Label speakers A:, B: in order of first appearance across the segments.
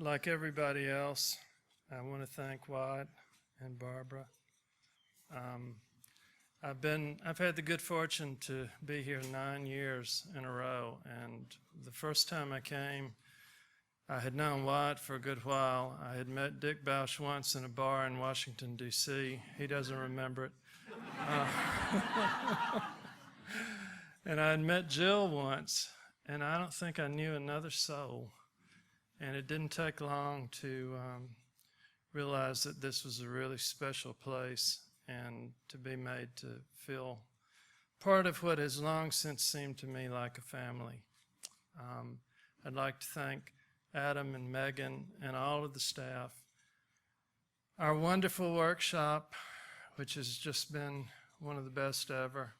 A: like everybody else, I want to thank Watt and Barbara. I've had the good fortune to be here 9 years in a row, and the first time I came, I had known Watt for a good while. I had met Dick Bausch once in a bar in Washington, D.C. He doesn't remember it. And I had met Jill once, and I don't think I knew another soul. And it didn't take long to realize that this was a really special place and to be made to feel part of what has long since seemed to me like a family. I'd like to thank Adam and Megan and all of the staff. Our wonderful workshop, which has just been one of the best ever.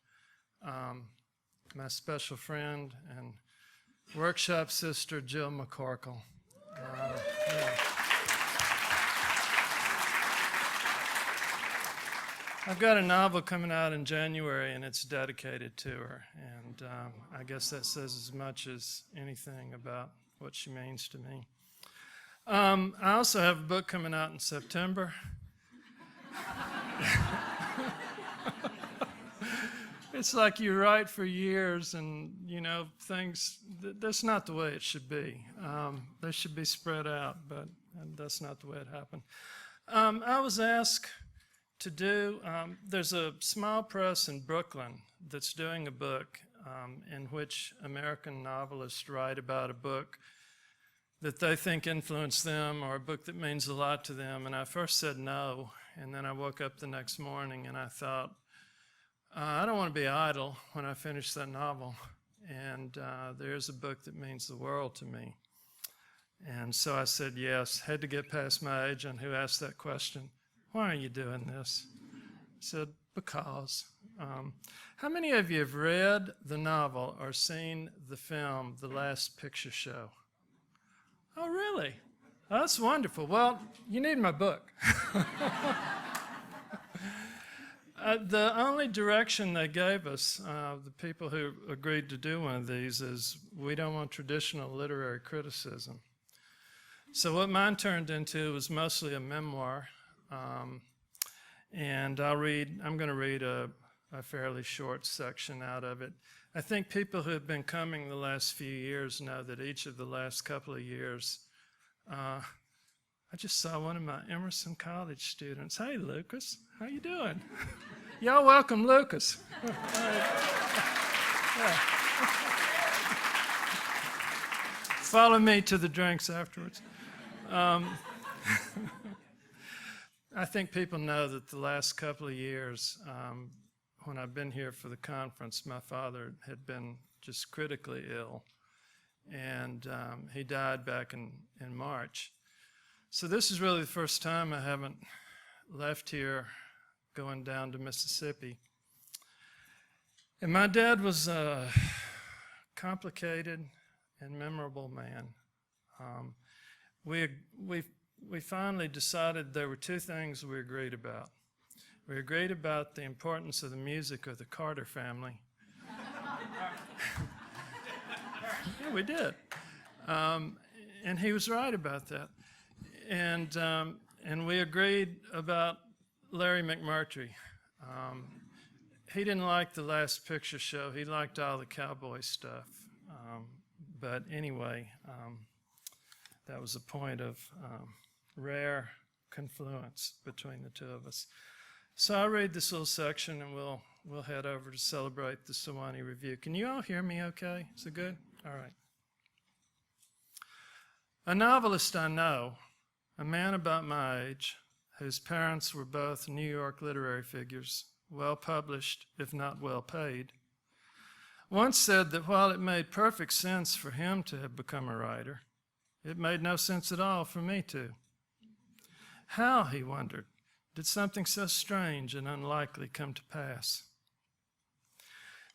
A: My special friend and workshop sister, Jill McCorkle. Yeah. I've got a novel coming out in January, and it's dedicated to her. And I guess that says as much as anything about what she means to me. I also have a book coming out in September. It's like you write for years and, you know, things, that's not the way it should be. They should be spread out, but that's not the way it happened. I was asked to do, there's a small press in Brooklyn that's doing a book in which American novelists write about a book that they think influenced them or a book that means a lot to them. And I first said no, and then I woke up the next morning and I thought, I don't want to be idle when I finish that novel. And there's a book that means the world to me. And so I said yes, had to get past my agent who asked that question. Why are you doing this? I said, because. How many of you have read the novel or seen the film, The Last Picture Show? Oh, really? Oh, that's wonderful. Well, you need my book. The only direction they gave us, the people who agreed to do one of these, is we don't want traditional literary criticism. So what mine turned into was mostly a memoir. And I'm going to read a fairly short section out of it. I think people who have been coming the last few years know that each of the last couple of years, I just saw one of my Emerson College students. Hey, Lucas, how you doing? Y'all welcome Lucas. Follow me to the drinks afterwards. I think people know that the last couple of years, when I've been here for the conference, my father had been just critically ill, and he died back in March. So this is really the first time I haven't left here going down to Mississippi. And my dad was a complicated and memorable man. We finally decided there were two things we agreed about. We agreed about the importance of the music of the Carter family. Yeah, we did. And he was right about that. And we agreed about Larry McMurtry. He didn't like The Last Picture Show. He liked all the cowboy stuff. But anyway, that was a point of rare confluence between the two of us. So I'll read this little section and we'll head over to celebrate the Sewanee Review. Can you all hear me okay? Is it good? All right. A novelist I know, a man about my age, whose parents were both New York literary figures, well published, if not well paid, once said that while it made perfect sense for him to have become a writer, it made no sense at all for me to. How, he wondered, did something so strange and unlikely come to pass?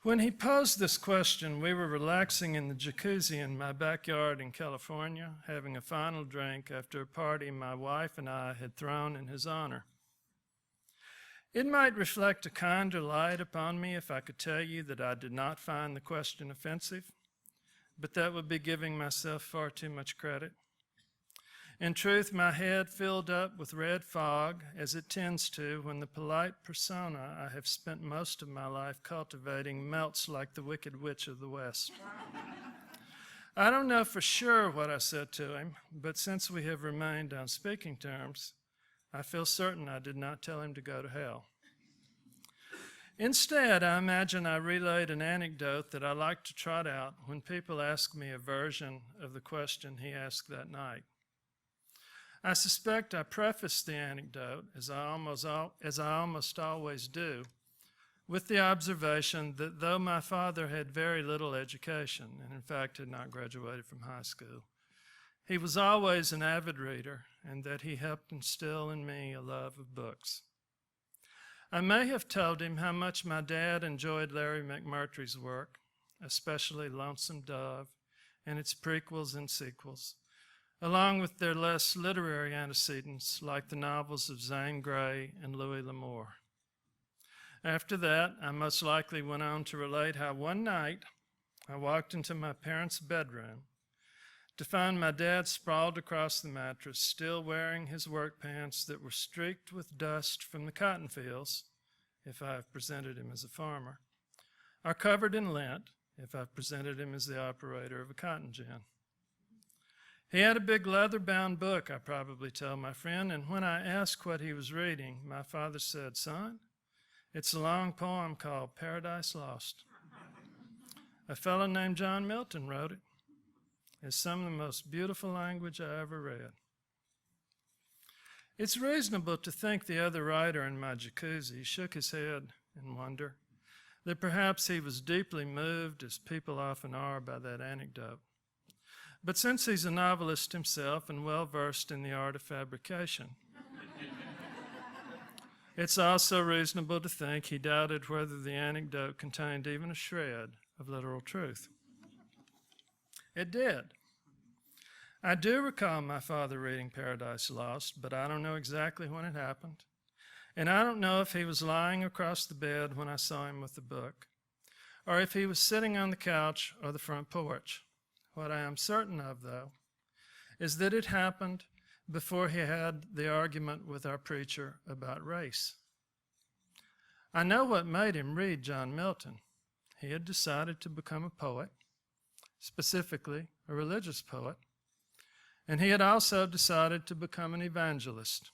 A: When he posed this question, we were relaxing in the jacuzzi in my backyard in California, having a final drink after a party my wife and I had thrown in his honor. It might reflect a kinder light upon me if I could tell you that I did not find the question offensive, but that would be giving myself far too much credit. In truth, my head filled up with red fog, as it tends to when the polite persona I have spent most of my life cultivating melts like the Wicked Witch of the West. I don't know for sure what I said to him, but since we have remained on speaking terms, I feel certain I did not tell him to go to hell. Instead, I imagine I relayed an anecdote that I like to trot out when people ask me a version of the question he asked that night. I suspect I prefaced the anecdote, as I almost always do, with the observation that though my father had very little education, and in fact had not graduated from high school, he was always an avid reader, and that he helped instill in me a love of books. I may have told him how much my dad enjoyed Larry McMurtry's work, especially Lonesome Dove and its prequels and sequels, along with their less literary antecedents like the novels of Zane Grey and Louis L'Amour. After that, I most likely went on to relate how one night I walked into my parents' bedroom to find my dad sprawled across the mattress, still wearing his work pants that were streaked with dust from the cotton fields, if I have presented him as a farmer, or covered in lint, if I've presented him as the operator of a cotton gin. He had a big leather-bound book, I probably tell my friend, and when I asked what he was reading, my father said, "Son, it's a long poem called Paradise Lost. A fellow named John Milton wrote it. It's some of the most beautiful language I ever read." It's reasonable to think the other writer in my jacuzzi shook his head in wonder, that perhaps he was deeply moved, as people often are, by that anecdote. But since he's a novelist himself and well-versed in the art of fabrication, it's also reasonable to think he doubted whether the anecdote contained even a shred of literal truth. It did. I do recall my father reading Paradise Lost, but I don't know exactly when it happened. And I don't know if he was lying across the bed when I saw him with the book, or if he was sitting on the couch or the front porch. What I am certain of, though, is that it happened before he had the argument with our preacher about race. I know what made him read John Milton. He had decided to become a poet, specifically a religious poet, and he had also decided to become an evangelist.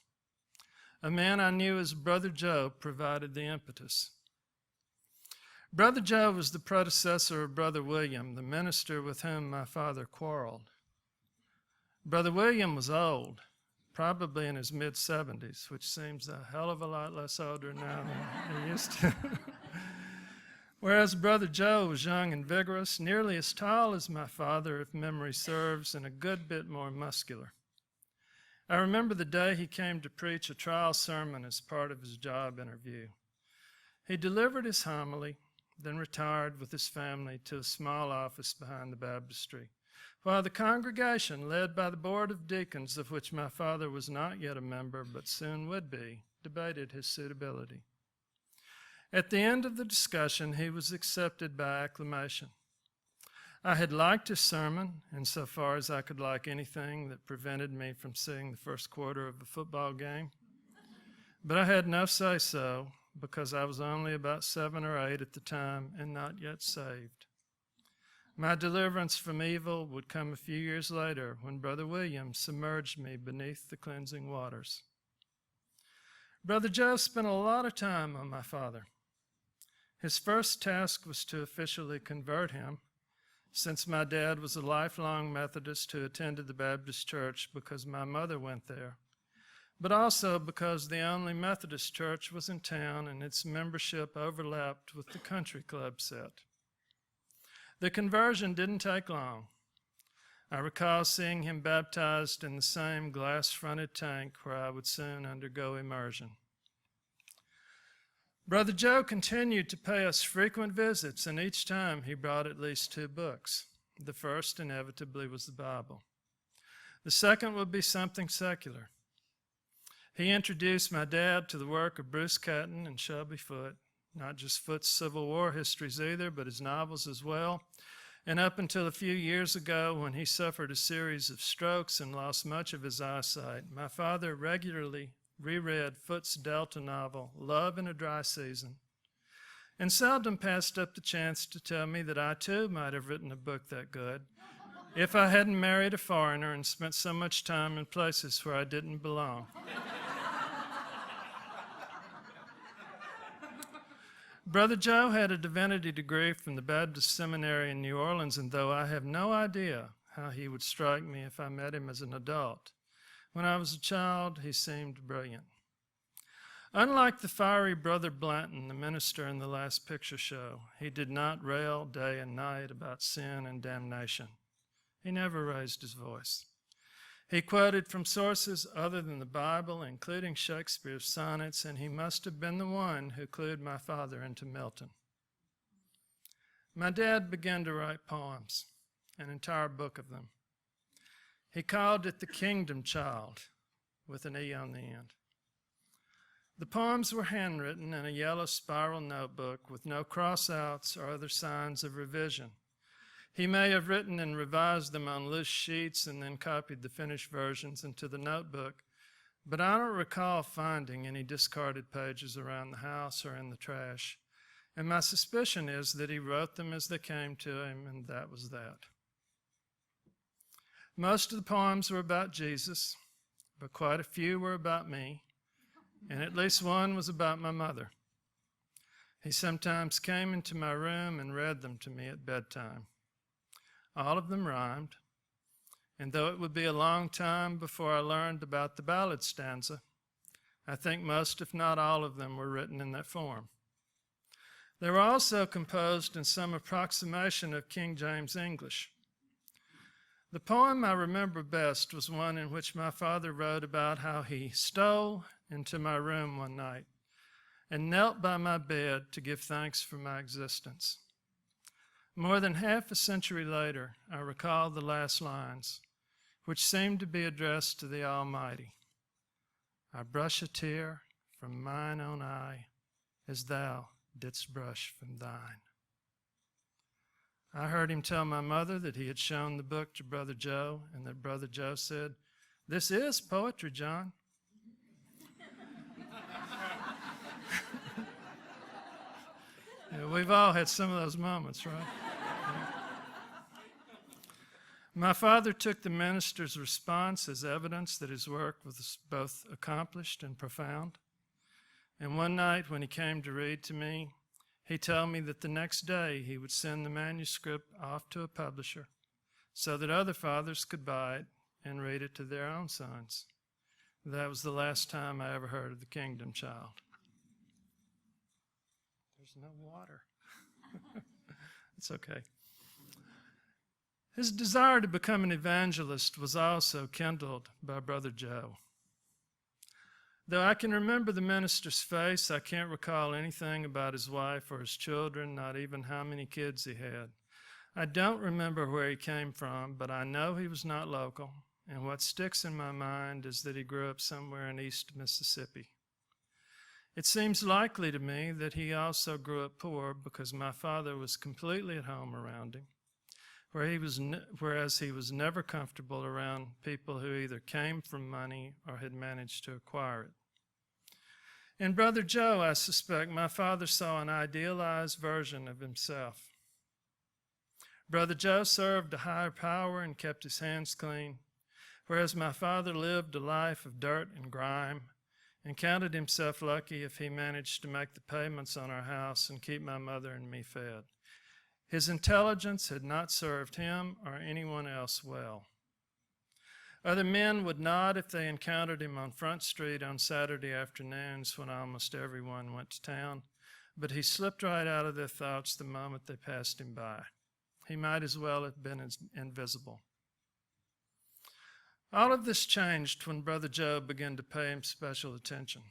A: A man I knew as Brother Joe provided the impetus. Brother Joe was the predecessor of Brother William, the minister with whom my father quarreled. Brother William was old, probably in his mid-70s, which seems a hell of a lot less older now than he used to. Whereas Brother Joe was young and vigorous, nearly as tall as my father, if memory serves, and a good bit more muscular. I remember the day he came to preach a trial sermon as part of his job interview. He delivered his homily, then retired with his family to a small office behind the baptistry, while the congregation, led by the board of deacons, of which my father was not yet a member but soon would be, debated his suitability. At the end of the discussion, he was accepted by acclamation. I had liked his sermon, insofar as I could like anything that prevented me from seeing the first quarter of a football game, but I had no say-so because I was only about 7 or 8 at the time and not yet saved. My deliverance from evil would come a few years later when Brother William submerged me beneath the cleansing waters. Brother Joe spent a lot of time on my father. His first task was to officially convert him, since my dad was a lifelong Methodist who attended the Baptist church because my mother went there, but also because the only Methodist church was in town and its membership overlapped with the country club set. The conversion didn't take long. I recall seeing him baptized in the same glass-fronted tank where I would soon undergo immersion. Brother Joe continued to pay us frequent visits, and each time he brought at least 2 books. The first, inevitably, was the Bible. The second would be something secular. He introduced my dad to the work of Bruce Catton and Shelby Foote, not just Foote's Civil War histories either, but his novels as well, And up until a few years ago, when he suffered a series of strokes and lost much of his eyesight, my father regularly reread Foote's Delta novel, Love in a Dry Season, and seldom passed up the chance to tell me that I too might have written a book that good if I hadn't married a foreigner and spent so much time in places where I didn't belong. Brother Joe had a divinity degree from the Baptist Seminary in New Orleans, and though I have no idea how he would strike me if I met him as an adult, when I was a child, he seemed brilliant. Unlike the fiery Brother Blanton, the minister in the last picture show, he did not rail day and night about sin and damnation. He never raised his voice. He quoted from sources other than the Bible, including Shakespeare's sonnets, and he must have been the one who clued my father into Milton. My dad began to write poems, an entire book of them. He called it The Kingdom Child, with an E on the end. The poems were handwritten in a yellow spiral notebook with no cross-outs or other signs of revision. He may have written and revised them on loose sheets and then copied the finished versions into the notebook, but I don't recall finding any discarded pages around the house or in the trash, and my suspicion is that he wrote them as they came to him, and that was that. Most of the poems were about Jesus, but quite a few were about me, and at least one was about my mother. He sometimes came into my room and read them to me at bedtime. All of them rhymed, and though it would be a long time before I learned about the ballad stanza, I think most, if not all of them, were written in that form. They were also composed in some approximation of King James English. The poem I remember best was one in which my father wrote about how he stole into my room one night and knelt by my bed to give thanks for my existence. More than half a century later, I recall the last lines, which seemed to be addressed to the Almighty. I brush a tear from mine own eye as thou didst brush from thine. I heard him tell my mother that he had shown the book to Brother Joe, and that Brother Joe said, "This is poetry, John." Yeah, we've all had some of those moments, right? My father took the minister's response as evidence that his work was both accomplished and profound. And one night when he came to read to me, he told me that the next day he would send the manuscript off to a publisher so that other fathers could buy it and read it to their own sons. That was the last time I ever heard of the Kingdom Child. There's no water. It's okay. His desire to become an evangelist was also kindled by Brother Joe. Though I can remember the minister's face, I can't recall anything about his wife or his children, not even how many kids he had. I don't remember where he came from, but I know he was not local, and what sticks in my mind is that he grew up somewhere in East Mississippi. It seems likely to me that he also grew up poor because my father was completely at home around him, whereas he was never comfortable around people who either came from money or had managed to acquire it. In Brother Joe, I suspect my father saw an idealized version of himself. Brother Joe served a higher power and kept his hands clean, whereas my father lived a life of dirt and grime and counted himself lucky if he managed to make the payments on our house and keep my mother and me fed. His intelligence had not served him or anyone else well. Other men would nod if they encountered him on Front Street on Saturday afternoons when almost everyone went to town, but he slipped right out of their thoughts the moment they passed him by. He might as well have been invisible. All of this changed when Brother Joe began to pay him special attention.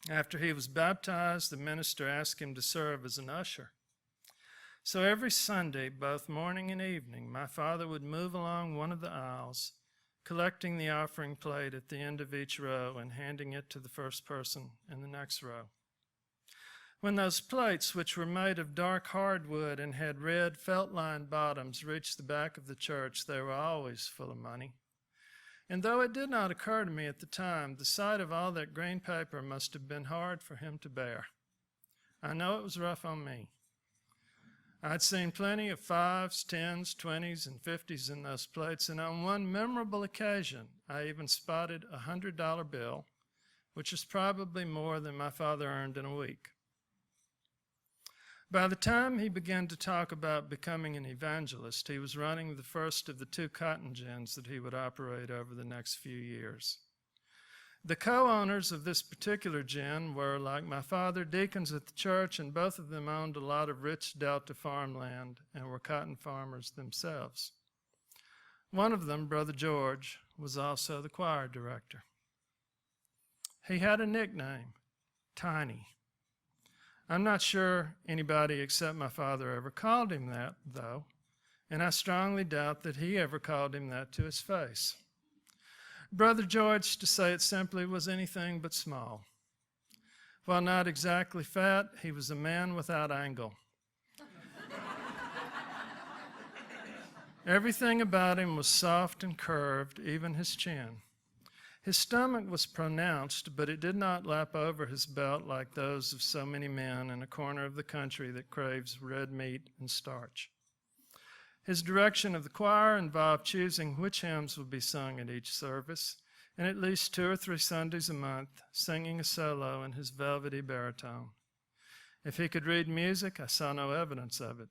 A: After he was baptized, the minister asked him to serve as an usher. So every Sunday, both morning and evening, my father would move along one of the aisles, collecting the offering plate at the end of each row and handing it to the first person in the next row. When those plates, which were made of dark hardwood and had red felt-lined bottoms, reached the back of the church, they were always full of money. And though it did not occur to me at the time, the sight of all that green paper must have been hard for him to bear. I know it was rough on me. I'd seen plenty of 5s, 10s, 20s, and 50s in those plates, and on one memorable occasion, I even spotted a $100 bill, which is probably more than my father earned in a week. By the time he began to talk about becoming an evangelist, he was running the first of the 2 cotton gins that he would operate over the next few years. The co-owners of this particular gin were, like my father, deacons at the church, and both of them owned a lot of rich Delta farmland and were cotton farmers themselves. One of them, Brother George, was also the choir director. He had a nickname, Tiny. I'm not sure anybody except my father ever called him that, though, and I strongly doubt that he ever called him that to his face. Brother George, to say it simply, was anything but small. While not exactly fat, he was a man without angle. Everything about him was soft and curved, even his chin. His stomach was pronounced, but it did not lap over his belt like those of so many men in a corner of the country that craves red meat and starch. His direction of the choir involved choosing which hymns would be sung at each service, and at least 2 or 3 Sundays a month, singing a solo in his velvety baritone. If he could read music, I saw no evidence of it.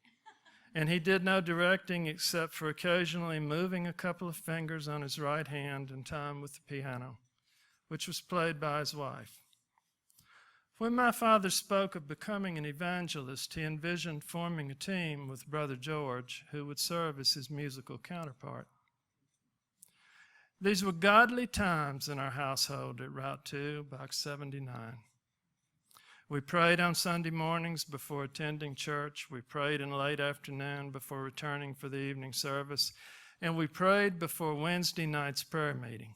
A: And he did no directing except for occasionally moving a couple of fingers on his right hand in time with the piano, which was played by his wife. When my father spoke of becoming an evangelist, he envisioned forming a team with Brother George, who would serve as his musical counterpart. These were godly times in our household at Route 2, Box 79. We prayed on Sunday mornings before attending church. We prayed in late afternoon before returning for the evening service. And we prayed before Wednesday night's prayer meeting.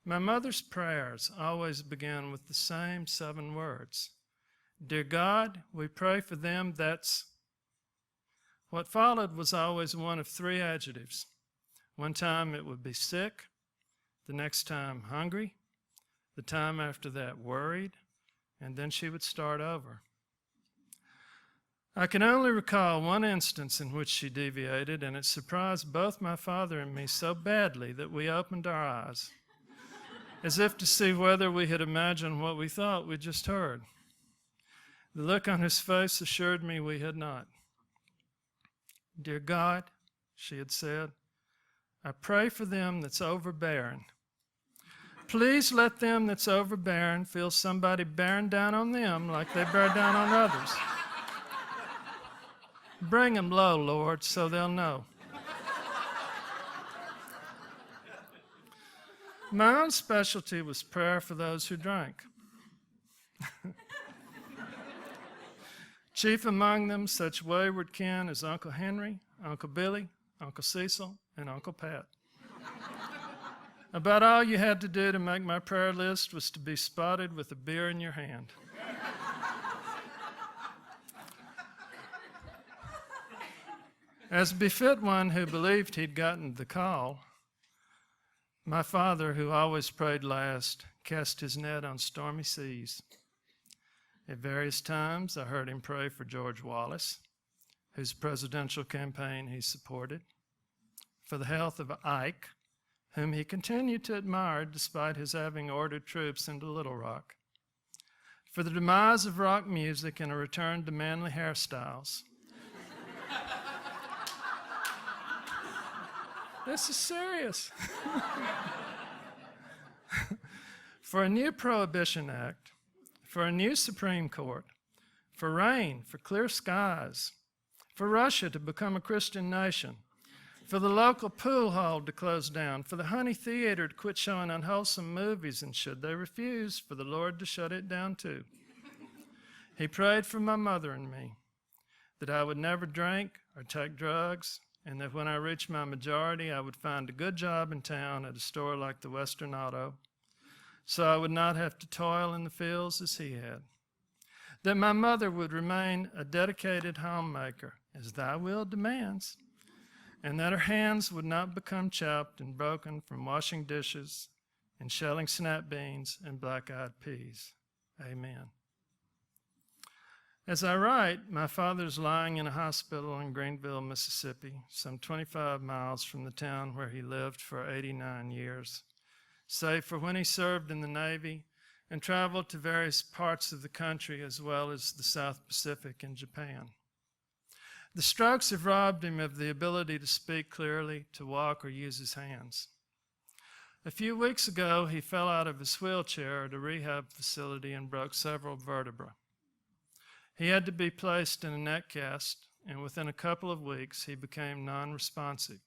A: My mother's prayers always began with the same 7 words. Dear God, we pray for them that's... What followed was always one of 3 adjectives. One time it would be sick, the next time hungry, the time after that worried, and then she would start over. I can only recall one instance in which she deviated, and it surprised both my father and me so badly that we opened our eyes, as if to see whether we had imagined what we thought we just heard. The look on his face assured me we had not. Dear God, she had said, I pray for them that's overbearing. Please let them that's overbearing feel somebody bearing down on them like they bear down on others. Bring them low, Lord, so they'll know. My own specialty was prayer for those who drank. Chief among them, such wayward kin as Uncle Henry, Uncle Billy, Uncle Cecil, and Uncle Pat. About all you had to do to make my prayer list was to be spotted with a beer in your hand. As befit one who believed he'd gotten the call, my father, who always prayed last, cast his net on stormy seas. At various times, I heard him pray for George Wallace, whose presidential campaign he supported, for the health of Ike, whom he continued to admire despite his having ordered troops into Little Rock, for the demise of rock music and a return to manly hairstyles. This is serious. For a new Prohibition Act, for a new Supreme Court, for rain, for clear skies, for Russia to become a Christian nation, for the local pool hall to close down, for the Honey Theater to quit showing unwholesome movies, and should they refuse, for the Lord to shut it down too. He prayed for my mother and me, that I would never drink or take drugs, and that when I reached my majority, I would find a good job in town at a store like the Western Auto, so I would not have to toil in the fields as he had. that my mother would remain a dedicated homemaker, as thy will demands, and that her hands would not become chapped and broken from washing dishes and shelling snap beans and black-eyed peas. Amen. As I write, my father is lying in a hospital in Greenville, Mississippi, some 25 miles from the town where he lived for 89 years, save for when he served in the Navy and traveled to various parts of the country as well as the South Pacific and Japan. The strokes have robbed him of the ability to speak clearly, to walk, or use his hands. A few weeks ago, he fell out of his wheelchair at a rehab facility and broke several vertebrae. He had to be placed in a neck cast, and within a couple of weeks, he became non-responsive.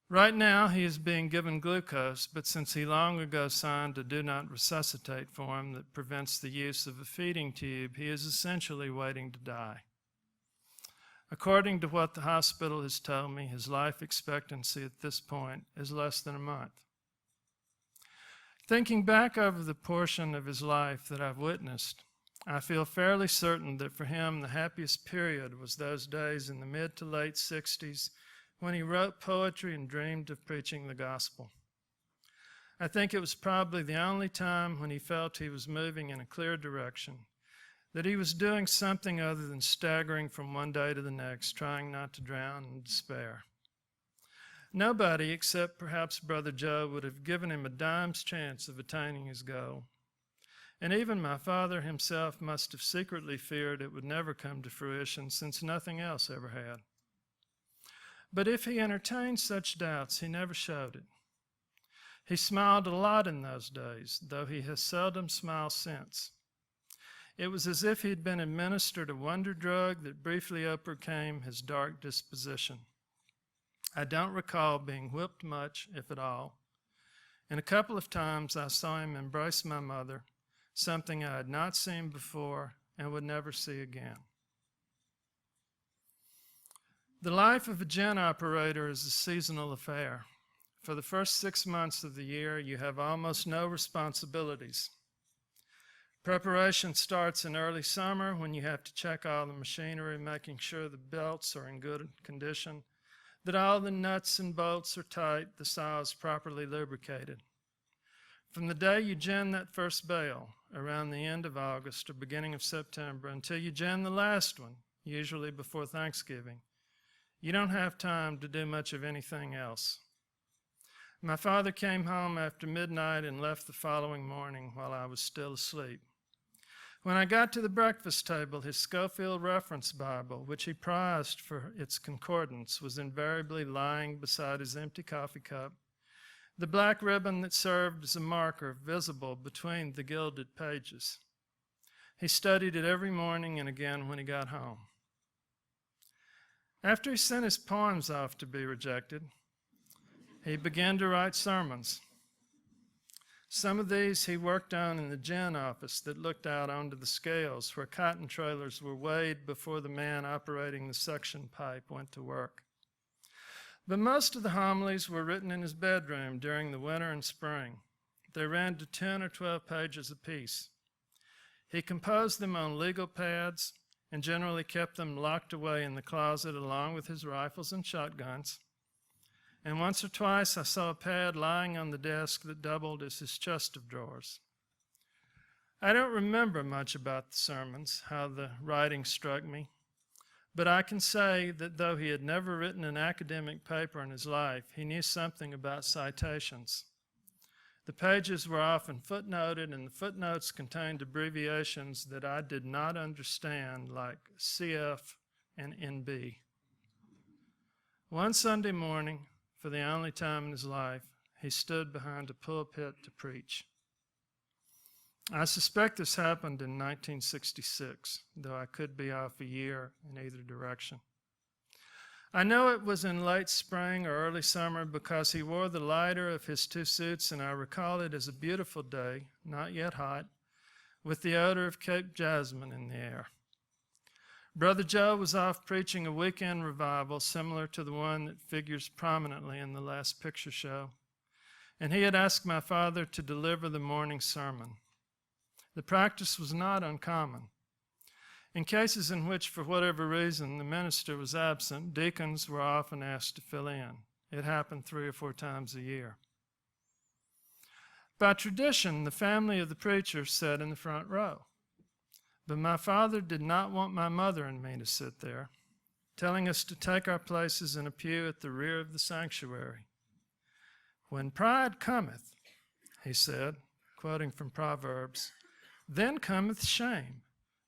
A: Right now, he is being given glucose, but since he long ago signed a do not resuscitate form that prevents the use of a feeding tube, he is essentially waiting to die. According to what the hospital has told me, his life expectancy at this point is less than a month. Thinking back over the portion of his life that I've witnessed, I feel fairly certain that for him the happiest period was those days in the mid to late 60s when he wrote poetry and dreamed of preaching the gospel. I think it was probably the only time when he felt he was moving in a clear direction, that he was doing something other than staggering from one day to the next, trying not to drown in despair. Nobody, except perhaps Brother Joe, would have given him a dime's chance of attaining his goal. And even my father himself must have secretly feared it would never come to fruition, since nothing else ever had. But if he entertained such doubts, he never showed it. He smiled a lot in those days, though he has seldom smiled since. It was as if he'd been administered a wonder drug that briefly overcame his dark disposition. I don't recall being whipped much, if at all, and a couple of times I saw him embrace my mother, something I had not seen before and would never see again. The life of a gin operator is a seasonal affair. For the first 6 months of the year, you have almost no responsibilities. Preparation starts in early summer when you have to check all the machinery, making sure the belts are in good condition, that all the nuts and bolts are tight, the saw is properly lubricated. From the day you gin that first bale, around the end of August or beginning of September, until you gin the last one, usually before Thanksgiving, you don't have time to do much of anything else. My father came home after midnight and left the following morning while I was still asleep. When I got to the breakfast table, his Schofield Reference Bible, which he prized for its concordance, was invariably lying beside his empty coffee cup, the black ribbon that served as a marker visible between the gilded pages. He studied it every morning and again when he got home. After he sent his poems off to be rejected, he began to write sermons. Some of these he worked on in the gin office that looked out onto the scales where cotton trailers were weighed before the man operating the suction pipe went to work. But most of the homilies were written in his bedroom during the winter and spring. They ran to 10 or 12 pages apiece. He composed them on legal pads and generally kept them locked away in the closet along with his rifles and shotguns. And once or twice I saw a pad lying on the desk that doubled as his chest of drawers. I don't remember much about the sermons, how the writing struck me, but I can say that though he had never written an academic paper in his life, he knew something about citations. The pages were often footnoted, and the footnotes contained abbreviations that I did not understand, like CF and NB. One Sunday morning, for the only time in his life, he stood behind a pulpit to preach. I suspect this happened in 1966, though I could be off a year in either direction. I know it was in late spring or early summer because he wore the lighter of his two suits, and I recall it as a beautiful day, not yet hot, with the odor of Cape jasmine in the air. Brother Joe was off preaching a weekend revival similar to the one that figures prominently in the last picture show, and he had asked my father to deliver the morning sermon. The practice was not uncommon. In cases in which, for whatever reason, the minister was absent, deacons were often asked to fill in. It happened 3 or 4 times a year. By tradition, the family of the preacher sat in the front row. But my father did not want my mother and me to sit there, telling us to take our places in a pew at the rear of the sanctuary. "When pride cometh," he said, quoting from Proverbs, "then cometh shame,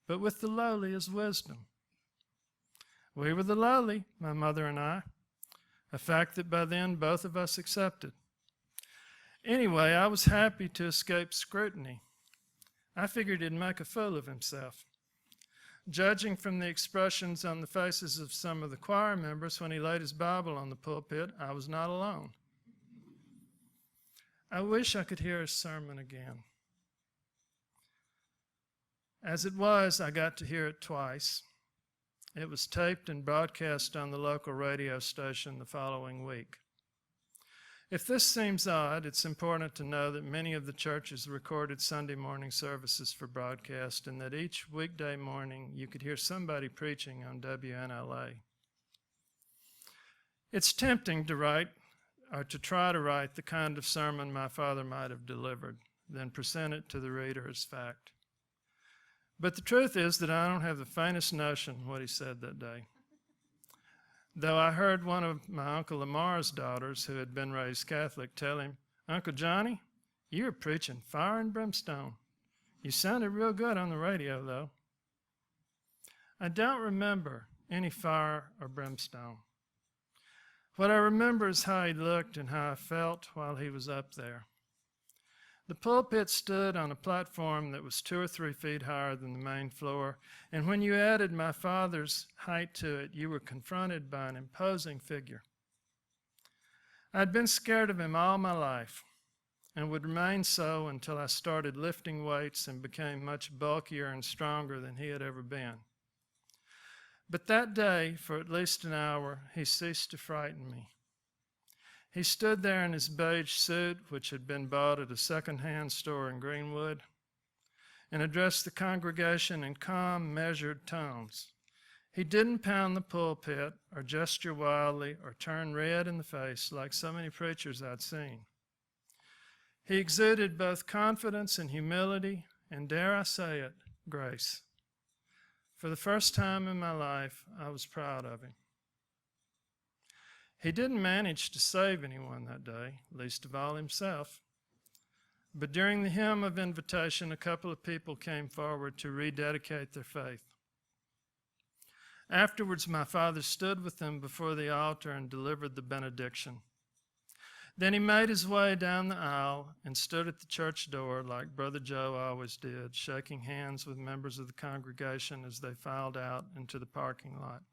A: but with the lowly is wisdom." We were the lowly, my mother and I, a fact that by then both of us accepted. Anyway, I was happy to escape scrutiny. I figured he'd make a fool of himself. Judging from the expressions on the faces of some of the choir members when he laid his Bible on the pulpit, I was not alone. I wish I could hear his sermon again. As it was, I got to hear it twice. It was taped and broadcast on the local radio station the following week. If this seems odd, it's important to know that many of the churches recorded Sunday morning services for broadcast, and that each weekday morning you could hear somebody preaching on WNLA. It's tempting to write, or to try to write, the kind of sermon my father might have delivered, then present it to the reader as fact. But the truth is that I don't have the faintest notion what he said that day. Though I heard one of my Uncle Lamar's daughters, who had been raised Catholic, tell him, "Uncle Johnny, you were preaching fire and brimstone. You sounded real good on the radio, though." I don't remember any fire or brimstone. What I remember is how he looked and how I felt while he was up there. The pulpit stood on a platform that was 2 or 3 feet higher than the main floor, and when you added my father's height to it, you were confronted by an imposing figure. I'd been scared of him all my life, and would remain so until I started lifting weights and became much bulkier and stronger than he had ever been. But that day, for at least an hour, he ceased to frighten me. He stood there in his beige suit, which had been bought at a second-hand store in Greenwood, and addressed the congregation in calm, measured tones. He didn't pound the pulpit or gesture wildly or turn red in the face like so many preachers I'd seen. He exuded both confidence and humility, and dare I say it, grace. For the first time in my life, I was proud of him. He didn't manage to save anyone that day, least of all himself. But during the hymn of invitation, a couple of people came forward to rededicate their faith. Afterwards, my father stood with them before the altar and delivered the benediction. Then he made his way down the aisle and stood at the church door like Brother Joe always did, shaking hands with members of the congregation as they filed out into the parking lot.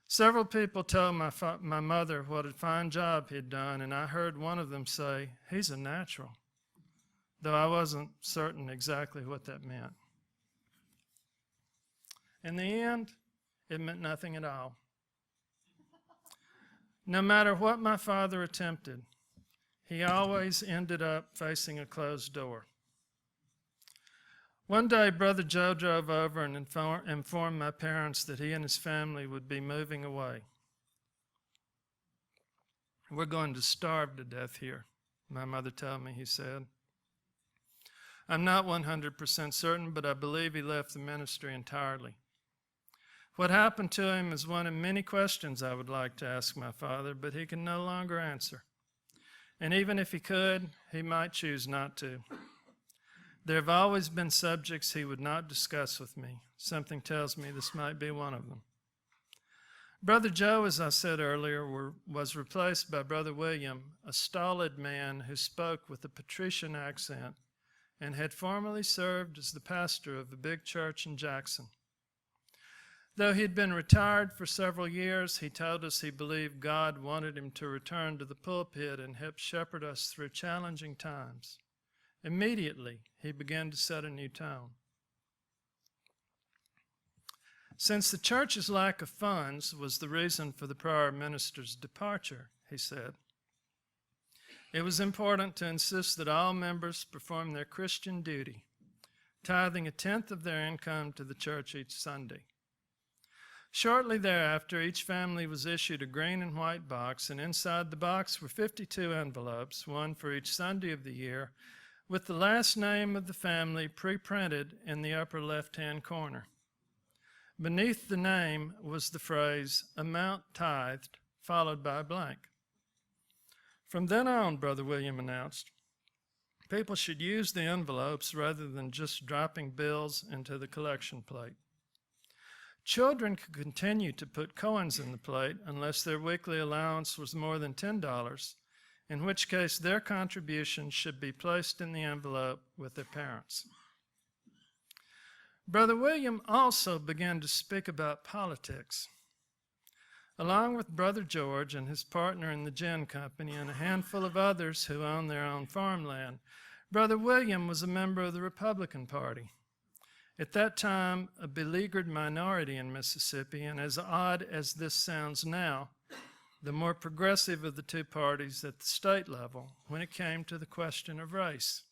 A: Several people told my mother what a fine job he'd done, and I heard one of them say, "He's a natural," though I wasn't certain exactly what that meant. In the end, it meant nothing at all. No matter what my father attempted, he always ended up facing a closed door. One day, Brother Joe drove over and informed my parents that he and his family would be moving away. "We're going to starve to death here," my mother told me, he said. I'm not 100% certain, but I believe he left the ministry entirely. What happened to him is one of many questions I would like to ask my father, but he can no longer answer. And even if he could, he might choose not to. There have always been subjects he would not discuss with me. Something tells me this might be one of them. Brother Joe, as I said earlier, was replaced by Brother William, a stolid man who spoke with a patrician accent and had formerly served as the pastor of a big church in Jackson. Though he had been retired for several years, he told us he believed God wanted him to return to the pulpit and help shepherd us through challenging times. Immediately, he began to set a new tone. Since the church's lack of funds was the reason for the prior minister's departure, he said, it was important to insist that all members perform their Christian duty, tithing a tenth of their income to the church each Sunday. Shortly thereafter, each family was issued a green and white box, and inside the box were 52 envelopes, one for each Sunday of the year, with the last name of the family pre-printed in the upper left-hand corner. Beneath the name was the phrase, "amount tithed," followed by a blank. From then on, Brother William announced, people should use the envelopes rather than just dropping bills into the collection plate. Children could continue to put coins in the plate unless their weekly allowance was more than $10, in which case their contributions should be placed in the envelope with their parents. Brother William also began to speak about politics. Along with Brother George and his partner in the gin company and a handful of others who own their own farmland, Brother William was a member of the Republican Party. At that time, a beleaguered minority in Mississippi, and as odd as this sounds now, the more progressive of the two parties at the state level when it came to the question of race.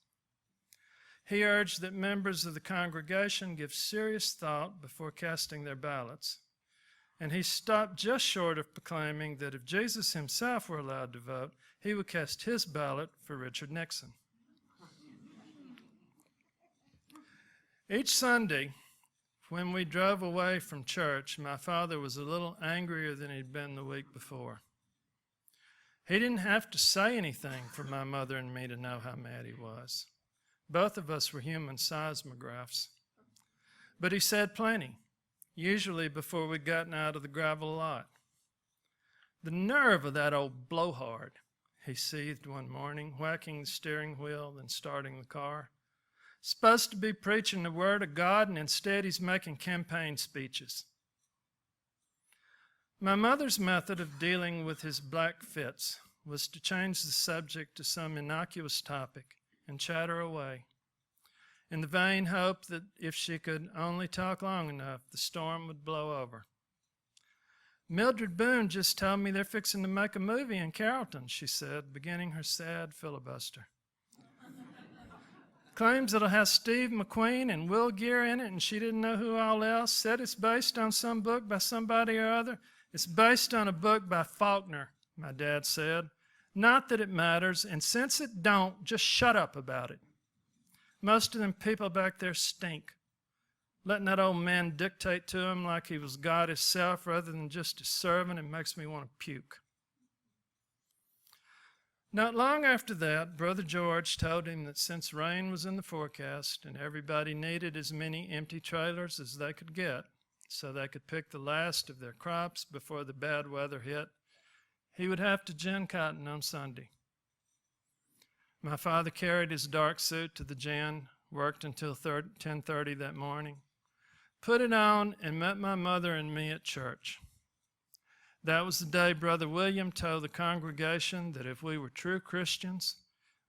A: He urged that members of the congregation give serious thought before casting their ballots, and he stopped just short of proclaiming that if Jesus himself were allowed to vote, he would cast his ballot for Richard Nixon. Each Sunday, when we drove away from church, my father was a little angrier than he'd been the week before. He didn't have to say anything for my mother and me to know how mad he was. Both of us were human seismographs. But he said plenty, usually before we'd gotten out of the gravel lot. "The nerve of that old blowhard," he seethed one morning, whacking the steering wheel and starting the car. "Supposed to be preaching the word of God, and instead he's making campaign speeches." My mother's method of dealing with his black fits was to change the subject to some innocuous topic and chatter away, in the vain hope that if she could only talk long enough, the storm would blow over. "Mildred Boone just told me they're fixing to make a movie in Carrollton," she said, beginning her sad filibuster. "Claims it'll have Steve McQueen and Will Gear in it, and she didn't know who all else. Said it's based on some book by somebody or other. It's based on a book by Faulkner," my dad said. "Not that it matters, and since it don't, just shut up about it. Most of them people back there stink. Letting that old man dictate to him like he was God himself rather than just a servant, it makes me want to puke." Not long after that, Brother George told him that since rain was in the forecast and everybody needed as many empty trailers as they could get so they could pick the last of their crops before the bad weather hit, he would have to gin cotton on Sunday. My father carried his dark suit to the gin, worked until 10:30 that morning, put it on, and met my mother and me at church. That was the day Brother William told the congregation that if we were true Christians,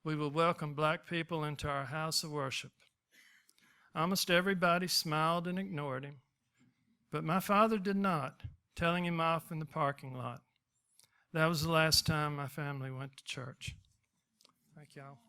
A: we would welcome black people into our house of worship. Almost everybody smiled and ignored him, but my father did not, telling him off in the parking lot. That was the last time my family went to church. Thank y'all.